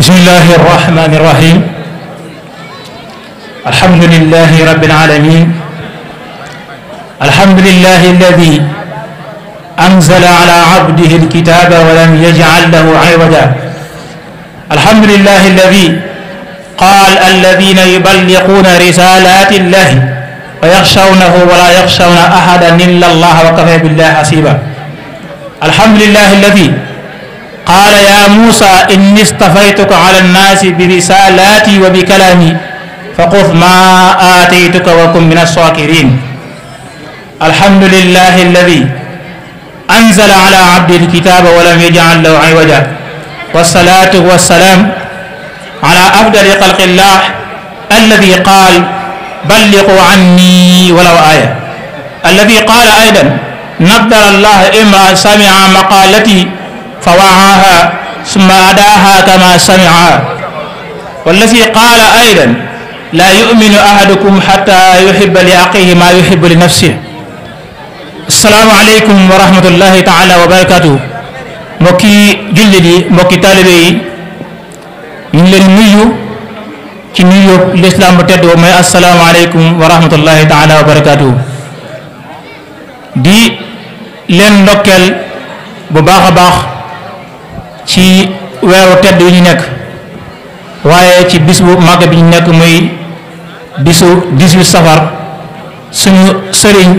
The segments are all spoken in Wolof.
بسم الله الرحمن الرحيم الحمد لله رب العالمين الحمد لله الذي أنزل على عبده الكتاب ولم يجعل له عوجا الحمد لله الذي قال الذين يبلغون رسالات الله ويخشونه ولا يخشون أحدا إلا الله وكفى بالله حسيبا الحمد لله الذي قال يا موسى إني اصطفيتك على الناس برسالاتي وبكلامي فخذ ما آتيتك وكن من الشاكرين الحمد لله الذي أنزل على عبده الكتاب ولم يجعل له عوجا والصلاة والسلام على أفضل خلق الله الذي قال بلغوا عني ولو آية الذي قال أيضا نبذل الله إما سمع مقالتي فوعاها ثم أداها كما سمعها والذي قال أيضا لا يؤمن أحدكم حتى يحب لأخيه ما يحب لنفسه السلام عليكم ورحمة الله تعالى وبركاته mbokki jullit yi mbokki taalibe yi ñu ngi leen nuyu ci nuyu lislaam bu tedd boobu mooy assalaamu aleykum wa rahmatullahi taala wa barakatuhu di leen ndokkeel bu baax a baax ci weeru tedd yi ñu nekk waaye ci bis bu màgg bi ñu nekk muy bisu 18 safar suñu sëriñ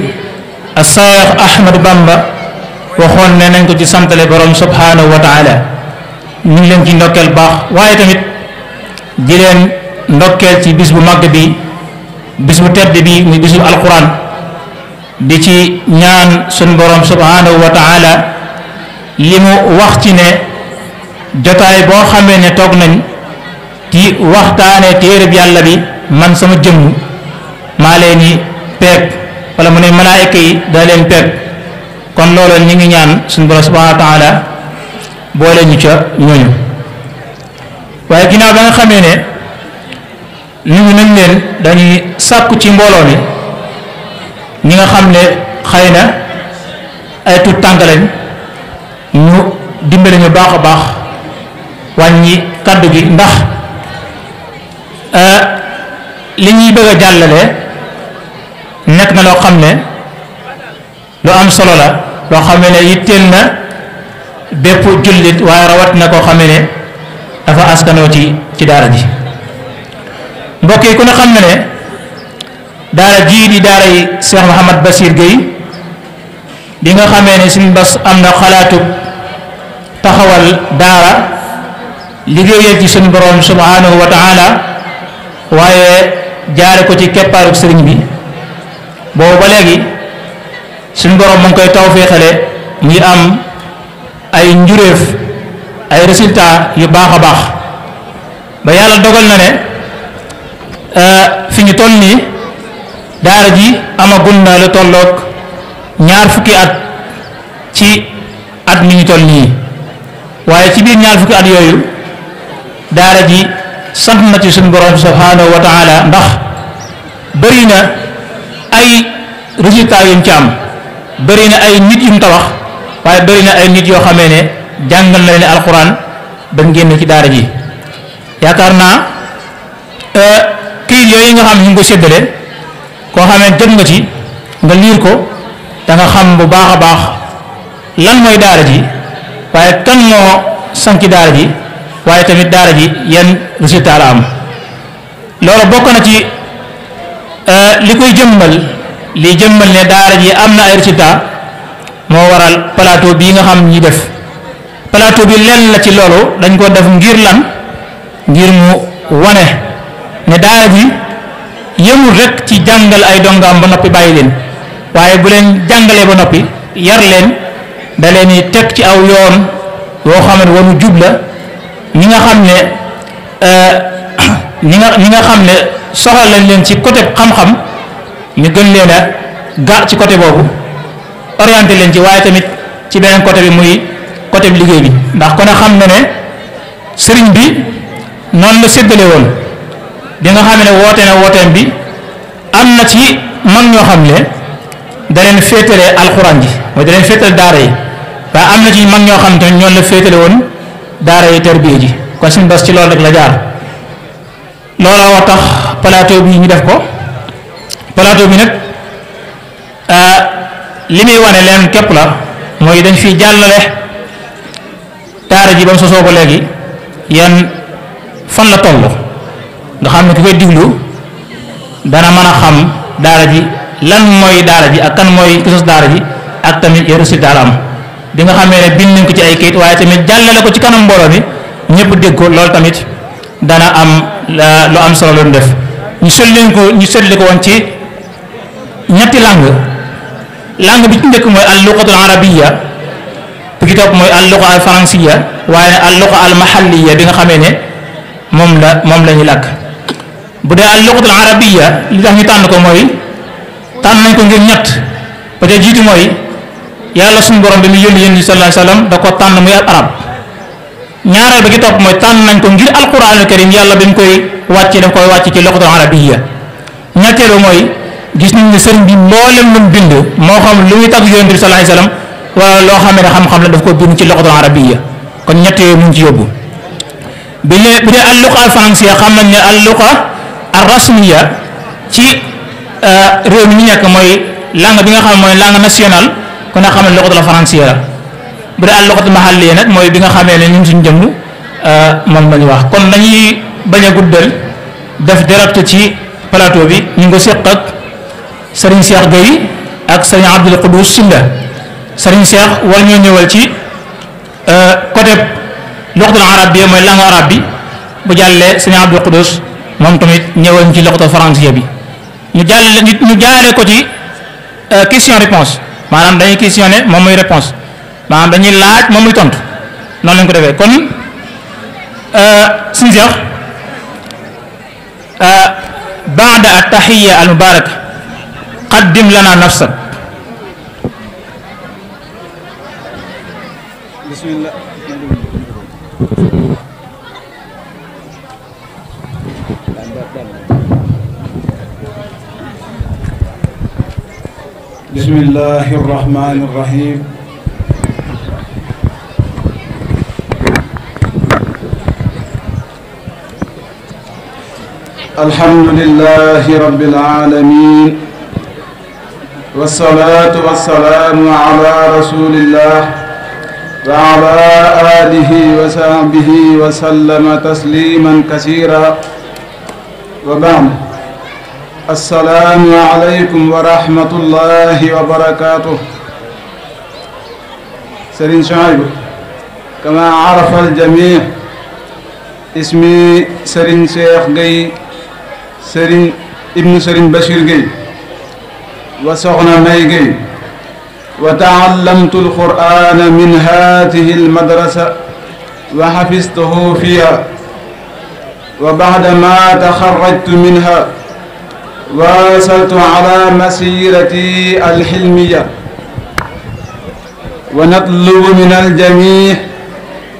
Seex Ahmadu Bamba waxoon ne nañ ko ci santale borom subhanahu wa taala ñu ngi leen ci ndokkeel baax waaye tamit di leen ndokkeel ci bis bu màgg bi bis bu tedd bi muy bisu alquran di ci ñaan suñu borom subhanahu wa taala li mu wax ci ne jotaay boo xamee ne toog nañ ci waxtaane téereb yàlla bi man sama jëmm maa leen di peeg wala mu ne malaayika yi da leen peeg kon loolu ñu ngi ñaan suñu borom subhanahu wa taala boole ñu ca ñooñu waaye ginnaaw ba nga xamee ne nuyu nañ leen dañuy sàkku ci mbooloo mi ñi nga xam ne xëy na ay tuut tànk lañ ñu dimbali ñu baax a baax wàññi kàddu gi ndax li ñuy bëgg a jàllale nekk na loo xam ne lu am solo la loo xam ne yitteel na bépp jullit waaye rawat na koo xam ne dafa askanoo ci daara ji mbokk yi ku ne xam ne daara jii di daara yi Cheikh Mouhamad Bachir Gueye bi nga xamee ne suñu bas am na xalaatu taxawal daara liggéeyal ci suñu borom subhanahu wa taala waaye jaare ko ci keppaaru sëriñ bi boobu ba léegi suñu borom mu ngi koy tawféexale muy am ay njuréef ay résultats yu baax a baax ba yàlla dogal na ne fi ñu toll nii daara ji amagul na lu tolloog 20 at ci at mi ñu toll nii waaye ci biir 20 at yooyu daara ji sant na ci suñu borom subhanahu wa taala ndax bëri na ay résultats yuñ ci am bëri na ay nit yuñ tabax waaye bëri na ay nit yoo xamee ne jàngal na leen alquran bañ génn ci daara ji yaakaar naa kayit yooyu nga xam ñu ngi ko séddale koo xamee jot nga ci nga liir ko da nga xam bu baax a baax lan mooy daara ji waaye kan moo sanc daara ji waaye tamit daara ji yan résultat la am loolu bokk na ci li koy jëmmal li jëmmal ne daara ji am na ay résultat moo waral plateau bii nga xam ñi def plateau bi lenn la ci loolu dañ ko def ngir lan ngir mu wane ne daara ji yëmul rek ci jàngal ay dongaam ba noppi bàyyi leen waaye bu leen jàngalee ba noppi yar leen da leen di teg ci aw yoon woo xam ne wanu jub la ñi nga xam ne ñi nga xam ne soxla lañ leen ci côté xam-xam ñu gën leen a ga ci côté boobu orienté leen ci waaye tamit ci beneen côté bi muy côté bi liggéey bi ndax kon a xam ne ne sëriñ bi noonu la séddale woon bi nga xam ne woote na wooteem bi am na ci mag ñoo xam ne da leen féetale alxuraan ji mooy da leen féetale daara yi waaye am na ci mag ñoo xam ne ñoom la féetale woon daara yi tarbiya ji kon suñu bas ci loolu rek la jaar. looloo war tax plateau bi ñu def ko plateau bi nag li muy wane leen képp la mooy dañ fi jàllale daara ji ba mu sosoo ba léegi yan fan la toll nga xam ne ku koy diglu dana mën a xam daara ji lan mooy daara ji ak kan mooy ki sos daara ji ak tamit ay résultat la am di nga xamee ne bind nañ ko ci ay kayit waaye tamit jàllale ko ci kanam mbooloo mi ñëpp dégg ko loolu tamit dana am lu am solo loolu def ñu seetlu ko woon ci ñetti langue bi ci njëkk mooy al luqatul arabiyya bi ci topp mooy al luqa al faransiya waaye ne al luqa al mahalliya bi nga xamee ne moom la ñuy làkk bu dee al luqatul arabiyya li tax ñu tànn ko mooy tànn nañ ko ngir ñett ba tey jiitu mooy yàlla suñu borom bi mu yónni yónni sallallahu alayhi wasallam da ko tànn muy al arab ñaareel ba ci topp mooy tànn nañ ko ngir alquranul karim yàlla bi mu koy wàcce daf koy wàcce ci luqatul arabiyya ñetteelu mooy gis nañ ne sëriñ bi mboolem lu mu bind moo xam lu muy tagg yonent bi sallallahu alayhi wasallam wala loo xam ne xam-xam la daf ko bind ci luqatul arabiyya kon ñett yooyu mu ngi ci yóbbu bu dee al luqa al faransiya xam nañ ne al luqa al rasmiya ci réew mi ñu nekk mooy langue bi nga xam mooy langue nationale kon nga xam ne luqatul faransiya la bu dee al luqatul mahalliya nag mooy bi nga xamee ne ñun suñu jëm moom la ñu wax kon dañuy bañ a guddal def direct ci plateau bi ñu ngi ko seq ak Serigne Cheikh Gueye ak Serigne Abdoul Quddus Sylla Serigne Cheikh war ñoo ñëwal ci côté luqatul arabiyya mooy langue arabe bi bu jàllee Serigne Abdoul Quddus moom tamit ñëwal ci luqatul faransiya bi ñu jaaree ko ci question réponse maanaam dañuy questionné moom muy réponse maanaam dañuy laaj moom muy tontu noonu lañ ko defee kon Serigne Cheikh baada at-tahiyya al-mubaraka qaddim lana nafsak. bismillah. bismillahir rahmanir rahim. alhamdulillahi rabbil alamin. والصلاة والسلام على رسول الله وعلى آله وصحبه وسلم تسليما كثيرا وبعد السلام عليكم ورحمة الله وبركاته. سرين شعيب كما عرف الجميع اسمي سرين شيخ جي سرين ابن سرين بشير جي وسخنا ميجي وتعلمت القرآن من هذه المدرسة وحفظته فيها وبعدما تخرجت منها واصلت على مسيرتي الحلمية ونطلب من الجميع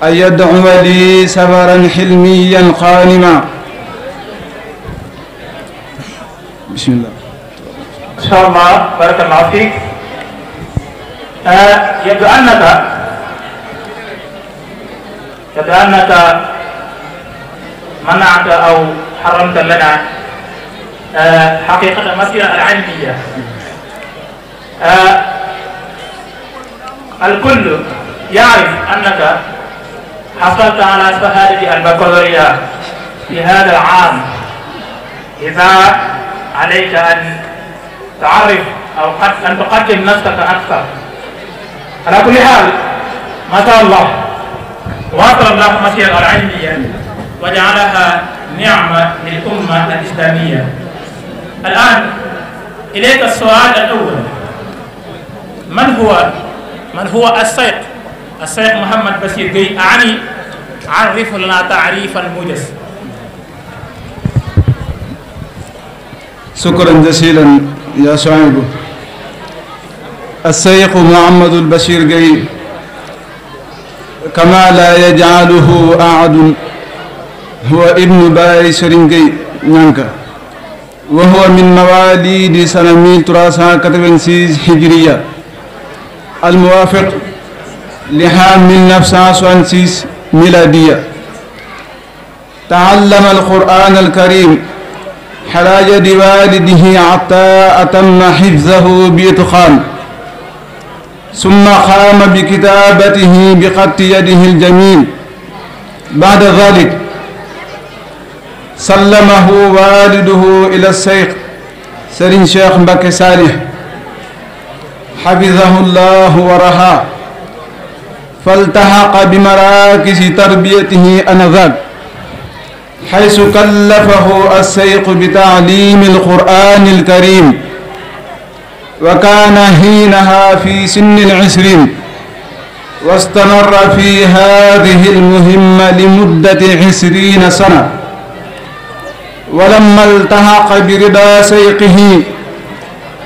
أن يدعو لي سفرا حلميا قادما. بسم الله. إن شاء الله بارك الله فيك. يبدو أنك منعت أو حرمت لنا حقيقة المسيرة العلمية. الكل يعرف أنك حصلت على شهادة البكالوريا في هذا العام، إذا عليك أن تعرف أو أن تقدم نفسك أكثر. على كل حال ما شاء الله واصل الله مسيرة العلمية وجعلها نعمة للأمة الإسلامية. الآن إليك السؤال الأول، من هو الشيخ محمد بشير جي؟ أعني عرف لنا تعريفا موجز. شكرا جزيلا يا شعيب. الشيخ محمد البشير جي كما لا يجعله أحد هو ابن باي سرنجي نانكا، وهو من مواليد سنة 1386 هجرية الموافق لعام 1966 ميلادية. تعلم القرآن الكريم على يد والده حتى أتم حفظه بإتقان، ثم قام بكتابته بخط يده الجميل. بعد ذلك سلمه والده إلى الشيخ سرين شيخ مبكي صالح حفظه الله ورعاه، فالتحق بمراكز تربيته آنذاك، حيث كلفه الشيخ بتعليم القرآن الكريم، وكان حينها في سن 20، واستمر في هذه المهمة لمدة 20 سنة. ولما التحق برضا شيخه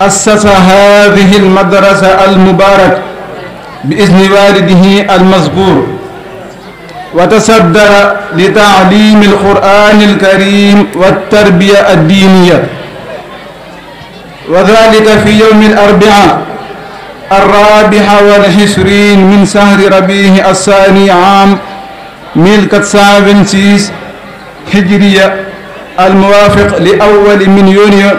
أسس هذه المدرسة المباركة بإذن والده المذكور، وتصدر لتعليم القرآن الكريم والتربية الدينية، وذلك في يوم الأربعاء 24 من شهر ربيع الثاني عام 1426 هجرية، الموافق لأول من يونيو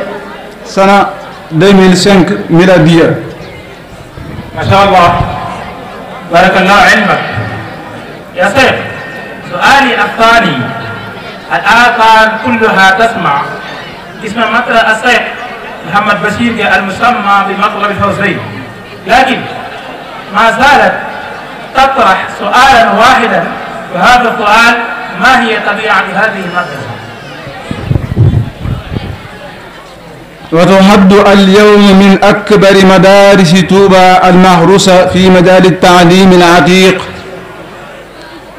سنة 2005 ميلادية. ما شاء الله، بارك الله علمك يا شيخ. سؤالي الثاني، الآثار كلها تسمع اسم مطرح الشيخ محمد بشير المسمى بمطلب الحوزين، لكن ما زالت تطرح سؤالا واحدا، وهذا السؤال: ما هي طبيعة هذه المدرسة؟ وتعد اليوم من أكبر مدارس طوبى المحروسة في مجال التعليم العتيق،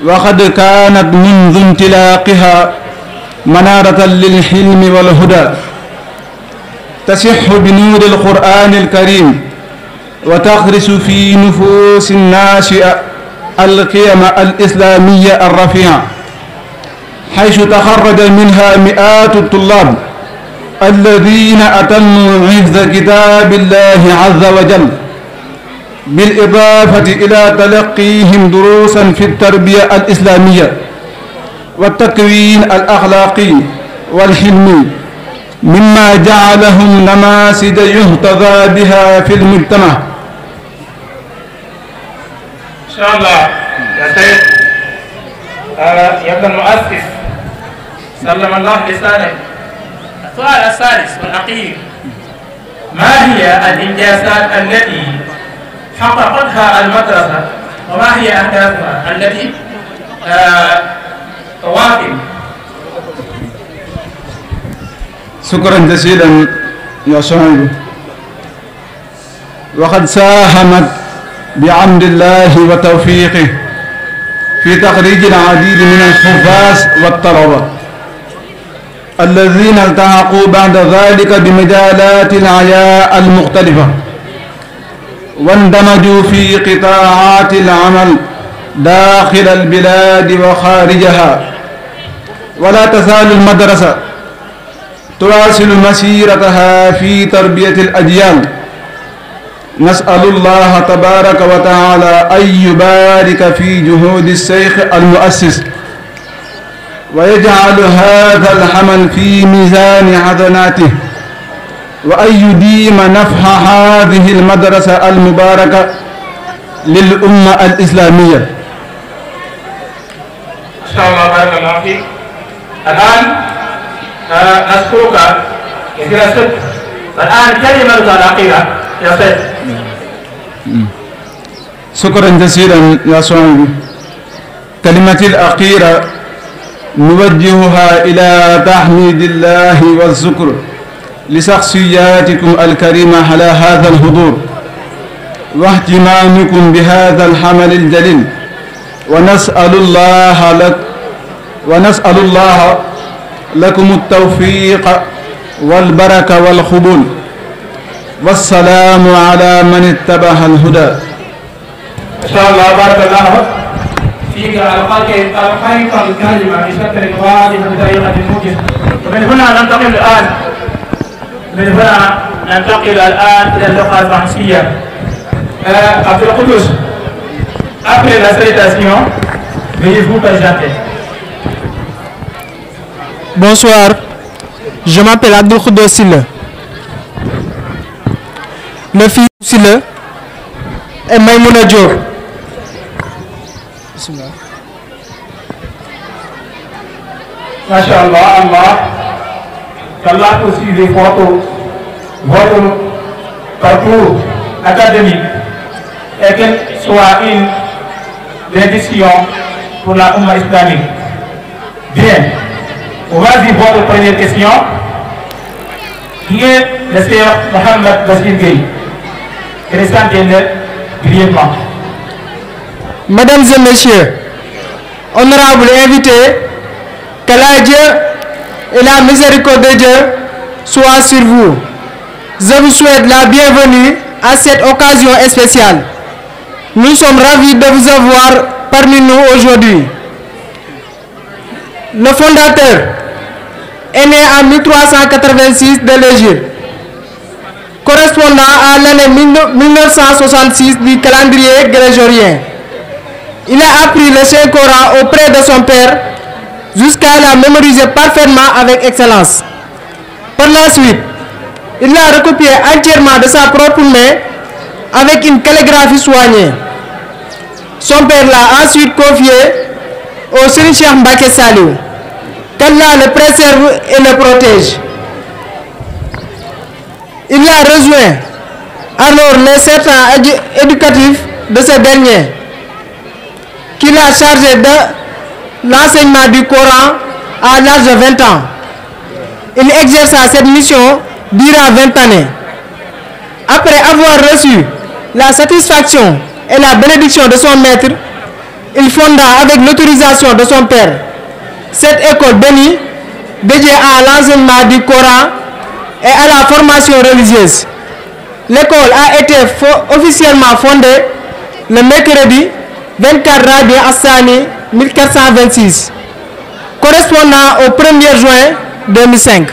وقد كانت منذ انطلاقها منارة للحلم والهدى، تسح بنور القرآن الكريم، وتغرس في نفوس الناشئة القيم الإسلامية الرفيعة، حيث تخرج منها مئات الطلاب الذين أتموا حفظ كتاب الله عز وجل، بالإضافة إلى تلقيهم دروسا في التربية الإسلامية والتكوين الأخلاقي والحلمي، مما جعلهم نماذج يهتدى بها في المجتمع. إن شاء الله يا شيخ. يبدأ المؤسس سلم الله لسانه. السؤال الثالث والأخير: ما هي الإنجازات التي حققتها المدرسة، وما هي أهدافها التي توافق؟ شكرا جزيلا يا صاحبي. وقد ساهمت بعمد الله وتوفيقه في تخريج العديد من الحفاظ والطلبة الذين التحقوا بعد ذلك بمجالات الحياة المختلفة، واندمجوا في قطاعات العمل داخل البلاد وخارجها. ولا تزال المدرسة تواصل مسيرتها في تربية الأجيال. نسأل الله تبارك وتعالى أن يبارك في جهود الشيخ المؤسس، ويجعل هذا العمل في ميزان حسناته، وأن يديم نفع هذه المدرسة المباركة للأمة الإسلامية. إن شاء الله، بارك الله فيك. الآن نشكرك كثير الشكر. الآن كلمة الأخيرة يا سيد. شكرا جزيلا يا صاحبي. كلمتي الأخيرة نوجهها إلى تحميد الله والذكر لشخصياتكم الكريمة على هذا الحضور واهتمامكم بهذا الحمل الجليل، ونسأل الله لكم التوفيق والبركة والقبول، والسلام على من اتبع الهدى. إن شاء الله، بارك الله فيك. ألقيت الكلمة بشكل واضح بطريقة موجزة. ومن هنا ننتقل الآن إلى اللغة الفرنسية. عبد القدوس، après la salutation, veuillez vous présenter. Bonsoir, je m'appelle Abdul Khoudo Sile, le fils de Sile et Maïmouna Diop. Masha'Allah, Allah, qu'Allah poursuive votre parcours académique et qu'elle soit une bénédiction pour la Oumma islamique. Bien, on va dire votre première question, qui est le Seigneur Mohamed Bassir Gueye. Présentez-le brièvement. Mesdames et messieurs, honorables invités, que la Dieu et la miséricorde de Dieu soient sur vous. Je vous souhaite la bienvenue à cette occasion spéciale. Nous sommes ravis de vous avoir parmi nous aujourd'hui. Le fondateur est né en 1386 de l'Égypte, correspondant à l'année 1966 du calendrier grégorien. Il a appris le Saint-Coran auprès de son père jusqu'à la mémoriser parfaitement avec excellence. Par la suite, il l'a recopié entièrement de sa propre main avec une calligraphie soignée. Son père l'a ensuite confié au Serigne Cheikh Mbacké Saliou. Qu'Allah le préserve et le protège. Il a rejoint alors les certains éducatifs de ce dernier, qu'il a chargé de l'enseignement du Coran à l'âge de 20 ans. Il exerça cette mission durant 20 années. Après avoir reçu la satisfaction et la bénédiction de son maître, il fonda avec l'autorisation de son père cette école bénie dédiée à l'enseignement du Coran et à la formation religieuse. L'école a été officiellement fondée le mercredi 24 Rabi Assani 1426, correspondant au 1er juin 2005.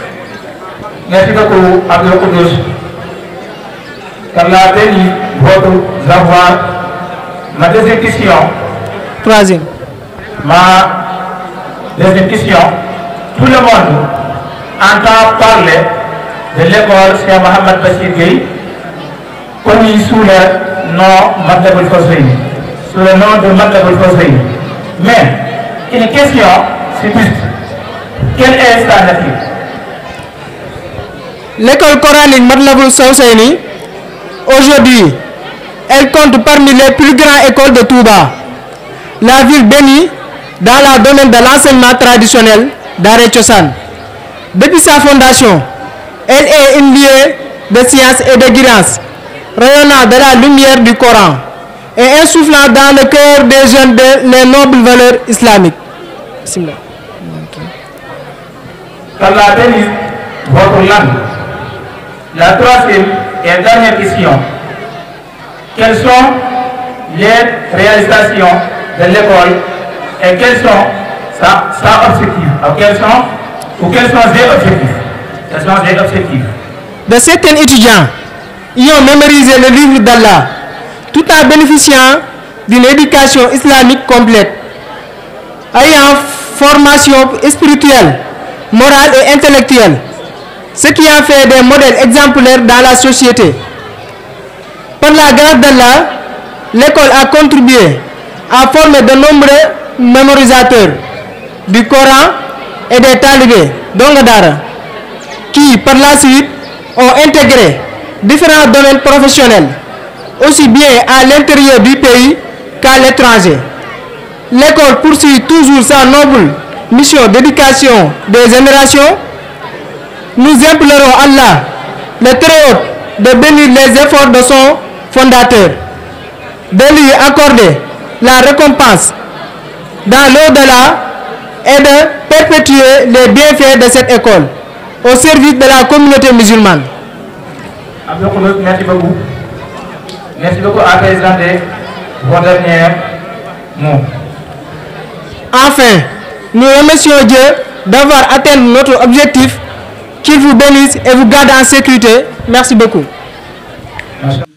Merci beaucoup, Abdul Koudous. Qu'Allah bénisse votre savoir. Ma deuxième question. Troisième. Ma deuxième question. Tout le monde entend parler de l'école Cheikh Mohamed Bassir Gueye, connue sous le nom Matlabul Fawzayni, sous le nom de Matlabul Fawzayni. Mais une question subsiste. Quelle est sa nature? L'école coranique Matlabul Fawzayni, aujourd'hui, elle compte parmi les plus grandes écoles de Touba, la ville bénie dans le domaine de l'enseignement traditionnel d'Are Thiossane. Depuis sa fondation, elle est une lieu de science et de guidance, rayonnant de la lumière du Coran et insufflant dans le cœur des jeunes les nobles valeurs islamiques. Qu'Allah bénisse votre langue. La troisième et dernière question. Quelles sont les réalisations de l'école et quels sont ses objectifs? Quels sont les objectifs? De certains étudiants y ont mémorisé le livre d'Allah tout en bénéficiant d'une éducation islamique complète, ayant formation spirituelle, morale et intellectuelle, ce qui en fait des modèles exemplaires dans la société. Par la grâce d'Allah, l'école a contribué à former de nombreux mémorisateurs du Coran et des talibés d'Ongadara, qui par la suite ont intégré différents domaines professionnels, aussi bien à l'intérieur du pays qu'à l'étranger. L'école poursuit toujours sa noble mission d'éducation des générations. Nous implorons Allah, le Très-Haut, de bénir les efforts de son fondateur, de lui accorder la récompense dans l'au-delà et de perpétuer les bienfaits de cette école au service de la communauté musulmane. Merci beaucoup. Merci beaucoup à présenter vos derniers mots. Enfin, nous remercions Dieu d'avoir atteint notre objectif. Qu'il vous bénisse et vous garde en sécurité. Merci beaucoup. Merci.